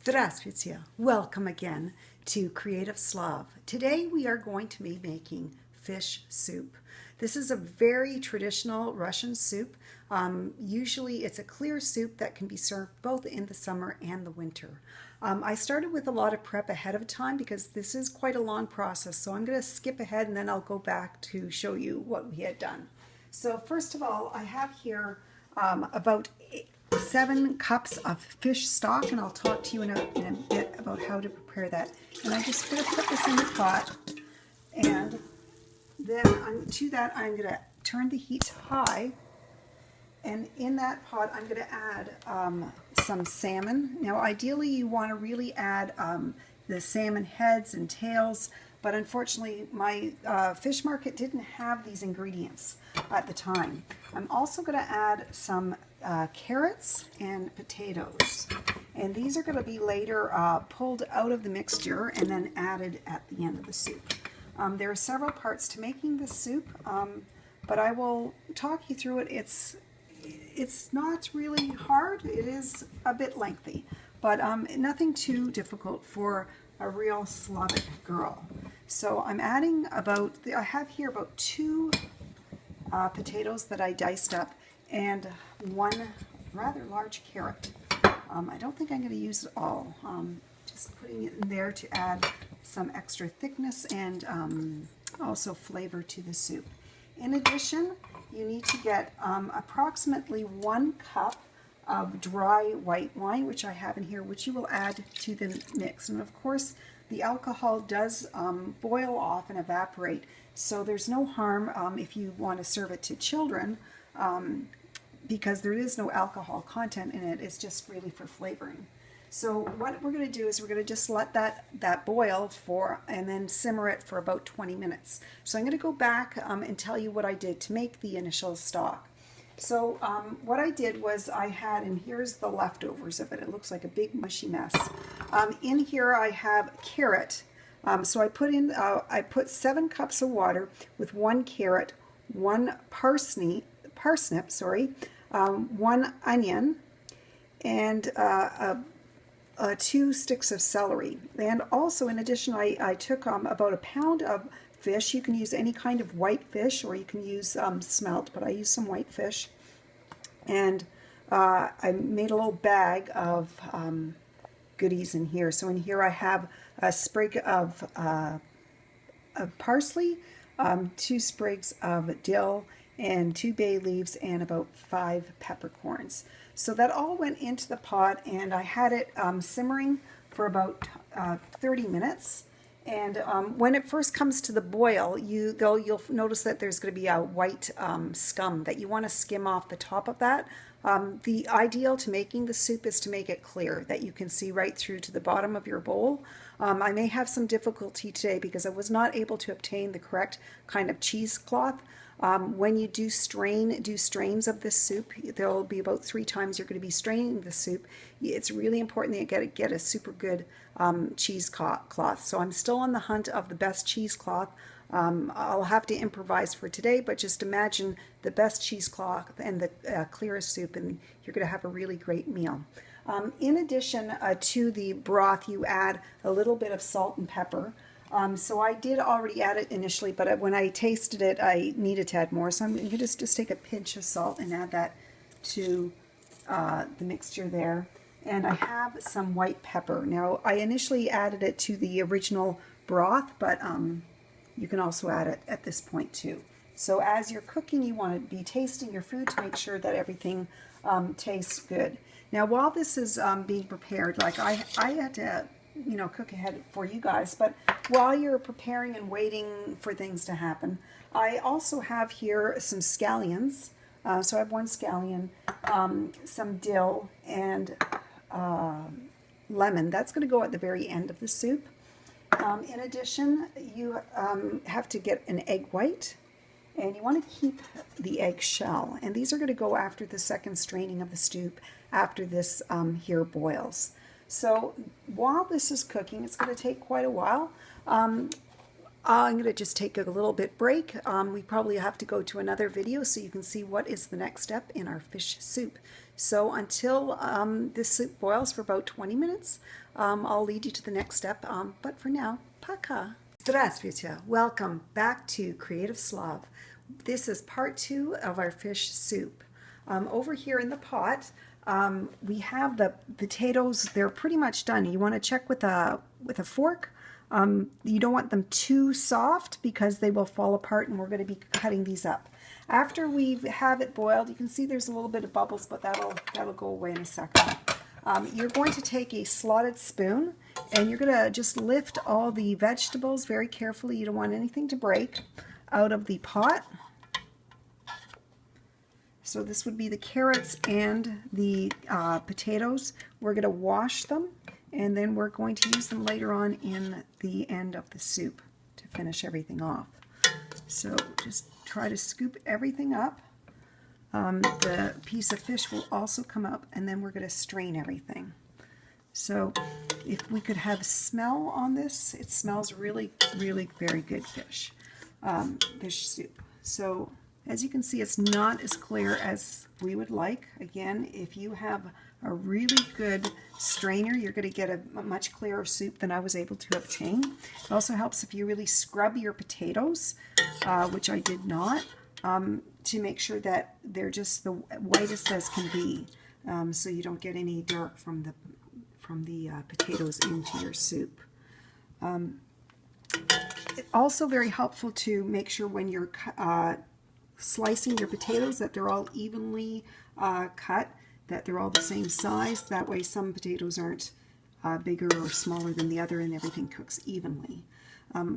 Здравствуйте! Welcome again to Creative Slav. Today we are going to be making fish soup. This is a very traditional Russian soup. Usually it's a clear soup that can be served both in the summer and the winter. I started with a lot of prep ahead of time because this is quite a long process, so I'm going to skip ahead and then I'll go back to show you what we had done. So first of all, I have here about 7 cups of fish stock, and I'll talk to you in a bit about how to prepare that. And I'm just going to put this in the pot, and then to that I'm going to turn the heat high, and in that pot I'm going to add some salmon. Now ideally you want to really add the salmon heads and tails, but unfortunately my fish market didn't have these ingredients at the time. I'm also going to add some carrots and potatoes, and these are going to be later pulled out of the mixture and then added at the end of the soup. There are several parts to making this soup, but I will talk you through it. It's not really hard. It is a bit lengthy, but nothing too difficult for a real Slavic girl. So I'm adding I have here about 2 potatoes that I diced up and 1 rather large carrot. I don't think I'm going to use it all. Just putting it in there to add some extra thickness and also flavor to the soup. In addition, you need to get approximately 1 cup of dry white wine, which I have in here, which you will add to the mix. And of course, the alcohol does boil off and evaporate, so there's no harm if you want to serve it to children, because there is no alcohol content in it. It's just really for flavoring. So what we're going to do is we're going to just let that boil and then simmer it for about 20 minutes. So I'm going to go back and tell you what I did to make the initial stock. So what I did was and here's the leftovers of it. It looks like a big mushy mess. In here I have carrot. So I put 7 cups of water with 1 carrot, 1 parsnip, 1 onion, and 2 sticks of celery. And also, in addition, I took about 1 pound of fish. You can use any kind of white fish, or you can use smelt, but I used some white fish. And I made a little bag of goodies in here. So in here I have a sprig of parsley, 2 sprigs of dill, and 2 bay leaves, and about 5 peppercorns. So that all went into the pot, and I had it simmering for about 30 minutes. And when it first comes to the boil, you'll notice that there's going to be a white scum that you want to skim off the top of that. The ideal to making the soup is to make it clear, that you can see right through to the bottom of your bowl. I may have some difficulty today because I was not able to obtain the correct kind of cheesecloth. When you do strains of this soup, there will be about 3 times you're going to be straining the soup. It's really important that you get a super good cheesecloth. So I'm still on the hunt of the best cheesecloth. I'll have to improvise for today, but just imagine the best cheesecloth and the clearest soup, and you're going to have a really great meal. In addition to the broth, you add a little bit of salt and pepper. So I did already add it initially, but when I tasted it, I needed to add more. So I'm going to just take a pinch of salt and add that to the mixture there. And I have some white pepper. Now, I initially added it to the original broth, but you can also add it at this point too. So as you're cooking, you want to be tasting your food to make sure that everything tastes good. Now, while this is being prepared, like I had to cook ahead for you guys, but while you're preparing and waiting for things to happen, I also have here some scallions. So I have 1 scallion, some dill, and lemon. That's going to go at the very end of the soup. In addition, you have to get an egg white, and you want to keep the egg shell. And these are going to go after the second straining of the soup, after this here boils. So while this is cooking, it's going to take quite a while. I'm going to just take a little bit break. We probably have to go to another video so you can see what is the next step in our fish soup. So until this soup boils for about 20 minutes, I'll lead you to the next step. But for now, пока. Здравствуйте. Welcome back to Creative Slav. This is part 2 of our fish soup. Over here in the pot, we have the potatoes. They're pretty much done. You want to check with a fork. You don't want them too soft because they will fall apart, and we're going to be cutting these up. After we have it boiled, you can see there's a little bit of bubbles, but that'll go away in a second. You're going to take a slotted spoon, and you're going to just lift all the vegetables very carefully. You don't want anything to break out of the pot. So this would be the carrots and the potatoes. We're going to wash them, and then we're going to use them later on in the end of the soup to finish everything off. So just try to scoop everything up. The piece of fish will also come up, and then we're going to strain everything. So if we could have smell on this, it smells really, really very good fish soup. So as you can see, it's not as clear as we would like. Again, if you have a really good strainer, you're going to get a much clearer soup than I was able to obtain. It also helps if you really scrub your potatoes, which I did not, to make sure that they're just the whitest as can be, so you don't get any dirt from the potatoes into your soup. It's also very helpful to make sure when you're slicing your potatoes that they're all evenly cut, that they're all the same size. That way some potatoes aren't bigger or smaller than the other, and everything cooks evenly.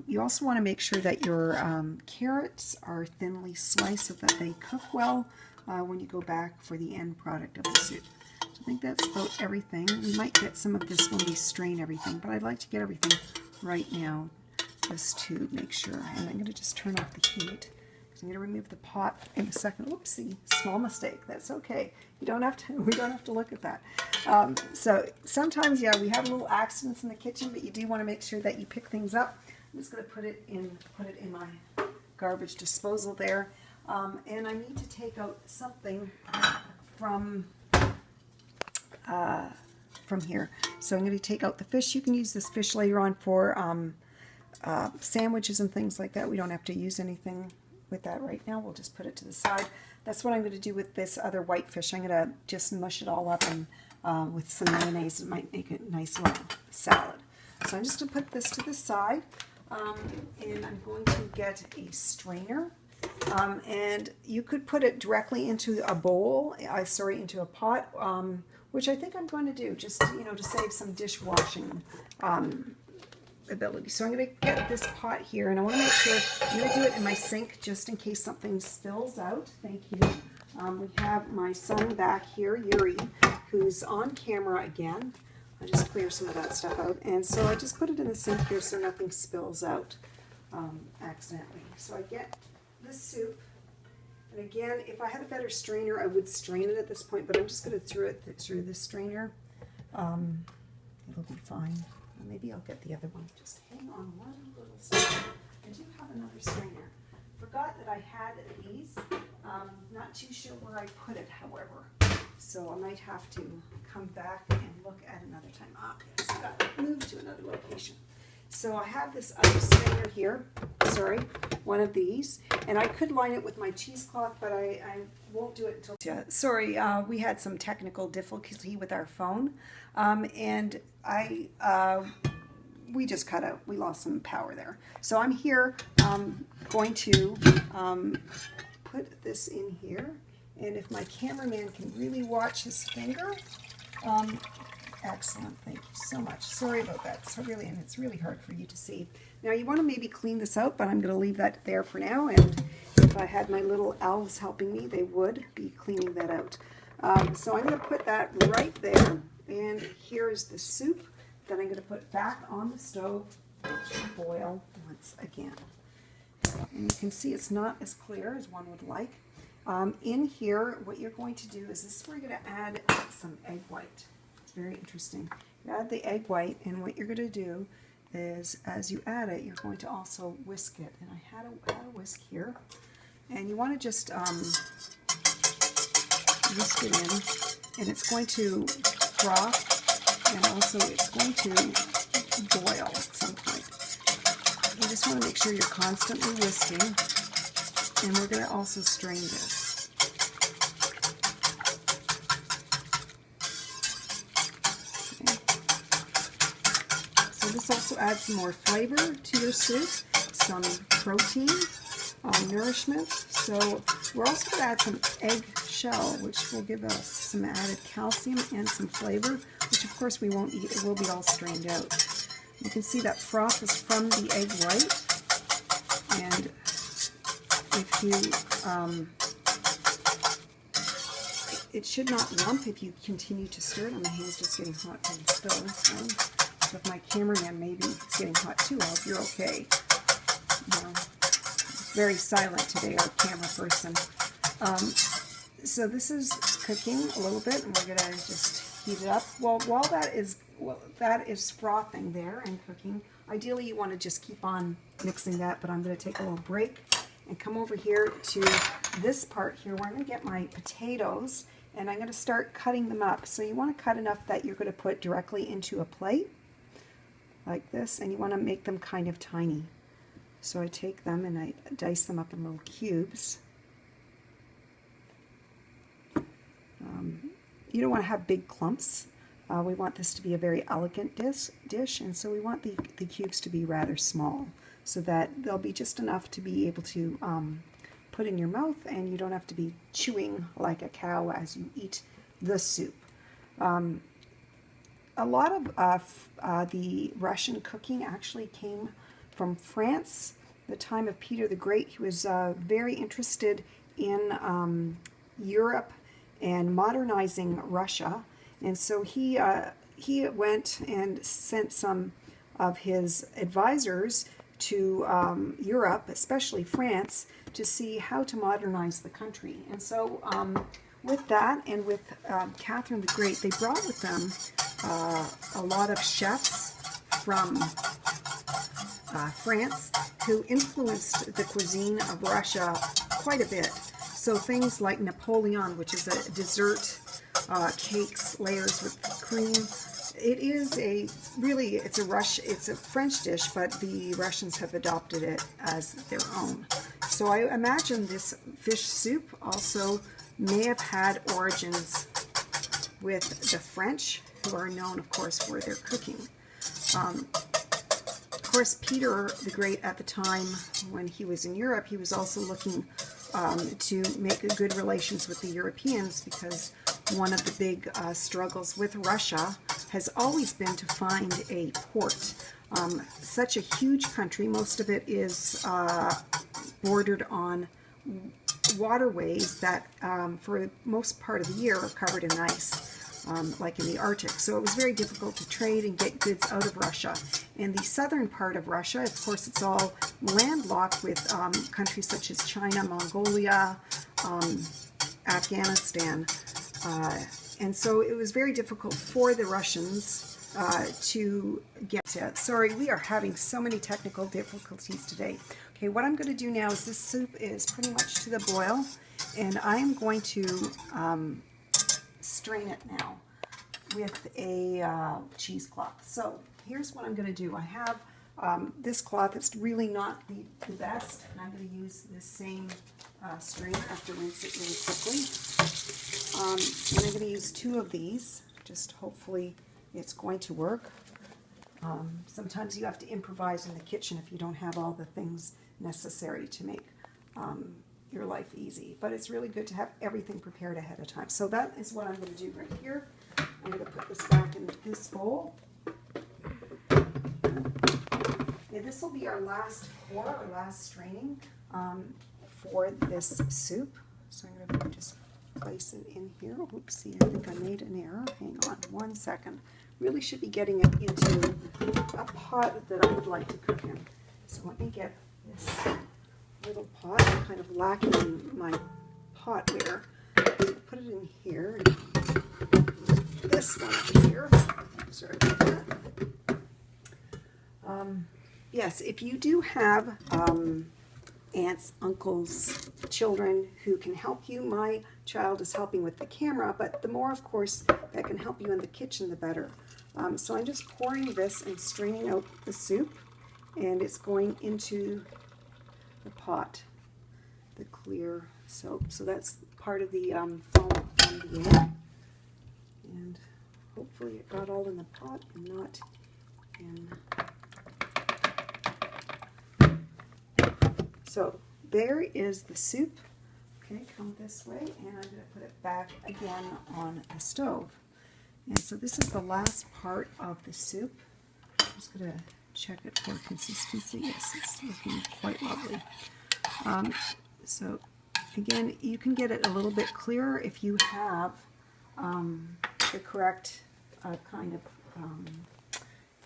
You also want to make sure that your carrots are thinly sliced so that they cook well when you go back for the end product of the soup. So I think that's about everything. We might get some of this when we strain everything, but I'd like to get everything right now just to make sure. And I'm going to just turn off the heat. I'm going to remove the pot in a second. Whoopsie, small mistake. That's okay. You don't have to. We don't have to look at that. So sometimes, yeah, we have little accidents in the kitchen, but you do want to make sure that you pick things up. I'm just going to put it in my garbage disposal there, and I need to take out something from here. So I'm going to take out the fish. You can use this fish later on for sandwiches and things like that. We don't have to use anything with that right now. We'll just put it to the side. That's what I'm going to do with this other white fish. I'm going to just mush it all up and with some mayonnaise. It might make a nice little salad. So I'm just going to put this to the side, and I'm going to get a strainer. And you could put it directly into a bowl, into a pot, which I think I'm going to do, just to save some dishwashing ability. So I'm going to get this pot here, and I want to make sure I'm going to do it in my sink just in case something spills out. Thank you. We have my son back here, Yuri, who's on camera again. I'll just clear some of that stuff out, and so I just put it in the sink here so nothing spills out accidentally. So I get this soup, and again, if I had a better strainer, I would strain it at this point, but I'm just going to throw it through this strainer. It'll be fine. Maybe I'll get the other one. Just hang on one little second. I do have another strainer. Forgot that I had these. Not too sure where I put it, however. So I might have to come back and look at another time. Yes, I got to move to another location. So I have this other strainer here. Sorry, one of these. And I could line it with my cheesecloth, but I won't do it until... Sorry, we had some technical difficulty with our phone. And we just cut out. We lost some power there. So I'm here going to put this in here. And if my cameraman can really watch his finger, excellent. Thank you so much. Sorry about that. So really, and it's really hard for you to see. Now you want to maybe clean this out, but I'm going to leave that there for now. And if I had my little elves helping me, they would be cleaning that out. So I'm going to put that right there. And here is the soup that I'm going to put back on the stove to boil once again. And you can see it's not as clear as one would like. In here, what you're going to do is this is where you're going to add some egg white. It's very interesting. You add the egg white, and what you're going to do is, as you add it, you're going to also whisk it. And I had a whisk here. And you want to just whisk it in, and it's going to froth, and also it's going to boil at some point. You just want to make sure you're constantly whisking, and we're going to also strain this. Okay. So this also adds some more flavor to your soup, some protein, nourishment. So we're also going to add some egg shell, which will give us some added calcium and some flavor, which of course we won't eat. It will be all strained out. You can see that froth is from the egg white, and if you, it should not lump if you continue to stir it. And my hand's just getting hot from the stove. So if my cameraman maybe is getting hot too, I hope you're okay. Very silent today, our camera person. So this is cooking a little bit, and we're going to just heat it up. Well, while that is frothing there and cooking, ideally you want to just keep on mixing that, but I'm going to take a little break and come over here to this part here where I'm going to get my potatoes, and I'm going to start cutting them up. So you want to cut enough that you're going to put directly into a plate like this, and you want to make them kind of tiny. So I take them and I dice them up in little cubes. You don't want to have big clumps. We want this to be a very elegant dish, and so we want the cubes to be rather small, so that they'll be just enough to be able to put in your mouth, and you don't have to be chewing like a cow as you eat the soup. A lot of the Russian cooking actually came from France. The time of Peter the Great, he was very interested in Europe and modernizing Russia, and so he went and sent some of his advisors to Europe, especially France, to see how to modernize the country. And so with that, and with Catherine the Great, they brought with them a lot of chefs from France who influenced the cuisine of Russia quite a bit. So things like Napoleon, which is a dessert, cakes, layers with cream. It is it's a French dish, but the Russians have adopted it as their own. So I imagine this fish soup also may have had origins with the French, who are known, of course, for their cooking. Of course, Peter the Great at the time when he was in Europe, he was also looking to make good relations with the Europeans, because one of the big struggles with Russia has always been to find a port. Such a huge country, most of it is bordered on waterways that for the most part of the year are covered in ice. Like in the Arctic. So it was very difficult to trade and get goods out of Russia. And the southern part of Russia, of course, it's all landlocked with countries such as China, Mongolia, Afghanistan. And so it was very difficult for the Russians to get to. Sorry, we are having so many technical difficulties today. Okay, what I'm going to do now is this soup is pretty much to the boil, and I'm going to strain it now with a cheesecloth. So here's what I'm going to do. I have this cloth. It's really not the best, and I'm going to use this same strainer after rinse it really quickly. And I'm going to use 2 of these. Just hopefully it's going to work. Sometimes you have to improvise in the kitchen if you don't have all the things necessary to make your life easy. But it's really good to have everything prepared ahead of time. So that is what I'm going to do right here. I'm going to put this back in this bowl. And this will be our last pour, our last straining for this soup. So I'm going to just place it in here. Oopsie, I think I made an error. Hang on 1 second. Really should be getting it into a pot that I would like to cook in. So let me get this little pot. I'm kind of lacking in my potware. So put it in here. This one over here. Sorry about that. Yes, if you do have aunts, uncles, children who can help you. My child is helping with the camera, but the more, of course, that can help you in the kitchen, the better. So I'm just pouring this and straining out the soup, and it's going into the pot, the clear soap. So that's part of the foam from the end. And hopefully it got all in the pot and not in. So there is the soup. Okay, come this way, and I'm going to put it back again on the stove. And so this is the last part of the soup. I'm just going to check it for consistency. Yes, it's looking quite lovely. So again, you can get it a little bit clearer if you have the correct kind of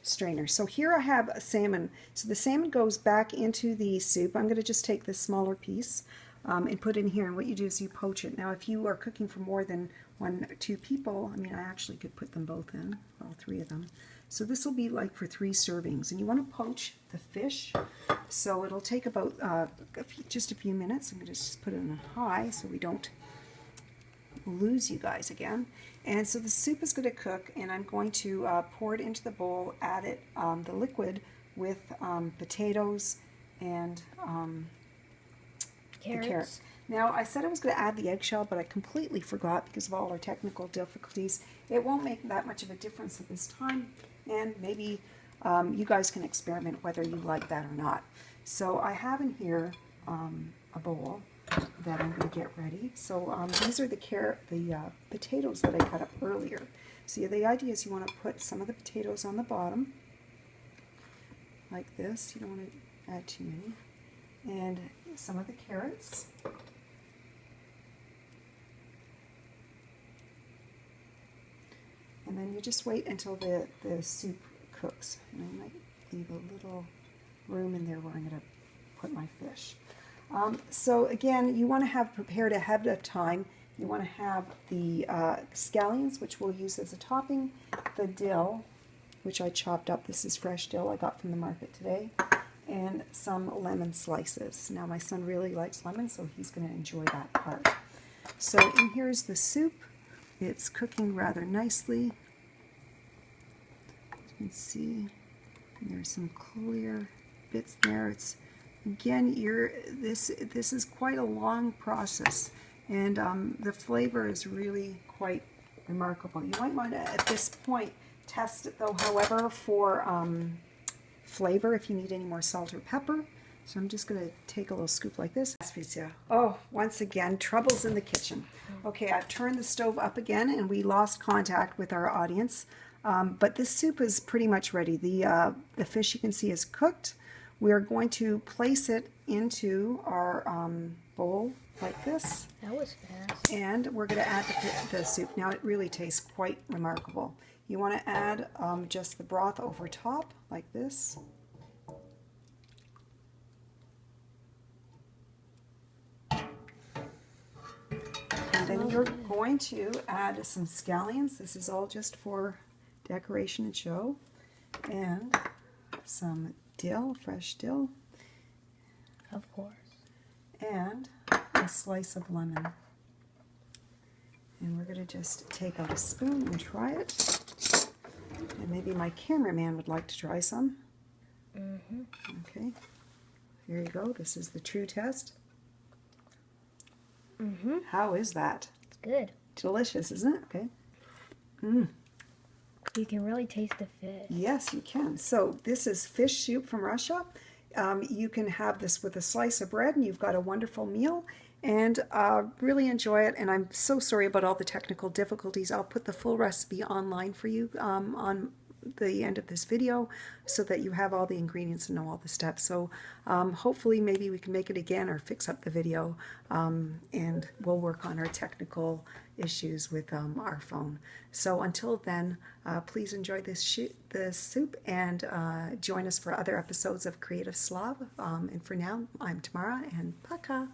strainer. So here I have a salmon. So the salmon goes back into the soup. I'm going to just take this smaller piece and put it in here, and what you do is you poach it. Now if you are cooking for more than 1 or 2 people, I mean, I actually could put them both in, all 3 of them. So this will be like for 3 servings, and you want to poach the fish. So it'll take about just a few minutes. I'm going to just put it in a high so we don't lose you guys again. And so the soup is going to cook, and I'm going to pour it into the bowl, add it the liquid with potatoes and the carrots. Now I said I was going to add the eggshell, but I completely forgot because of all our technical difficulties. It won't make that much of a difference at this time, and maybe you guys can experiment whether you like that or not. So I have in here a bowl that I'm going to get ready. So these are the potatoes that I cut up earlier. So the idea is you want to put some of the potatoes on the bottom, like this. You don't want to add too many. And some of the carrots. And then you just wait until the soup cooks. And I might leave a little room in there where I'm going to put my fish. So again, you want to have prepared ahead of time. You want to have the scallions, which we'll use as a topping, the dill, which I chopped up. This is fresh dill I got from the market today, and some lemon slices. Now my son really likes lemon, so he's going to enjoy that part. So in here's the soup. It's cooking rather nicely. You can see there's some clear bits there. It's again, this is quite a long process, and the flavor is really quite remarkable. You might want to, at this point, test it though, however, for flavor if you need any more salt or pepper. So I'm just going to take a little scoop like this. Oh, once again, troubles in the kitchen. Okay, I've turned the stove up again, and we lost contact with our audience, but this soup is pretty much ready. The fish, you can see, is cooked. We are going to place it into our bowl like this. That was fast. And we're going to add the soup. Now it really tastes quite remarkable. You want to add just the broth over top like this. And then you're going to add some scallions. This is all just for decoration and show. And some dill, fresh dill. Of course. And a slice of lemon. And we're going to just take out a spoon and try it. And maybe my cameraman would like to try some. Okay. Here you go. This is the true test. How is that? It's good. Delicious, isn't it? Okay. You can really taste the fish. Yes, you can. So this is fish soup from Russia. You can have this with a slice of bread, and you've got a wonderful meal. And really enjoy it. And I'm so sorry about all the technical difficulties. I'll put the full recipe online for you on the end of this video, so that you have all the ingredients and know all the steps. So hopefully maybe we can make it again or fix up the video, and we'll work on our technical issues with our phone. So until then, please enjoy this soup, and join us for other episodes of Creative Slav. And for now, I'm Tamara, and Paka.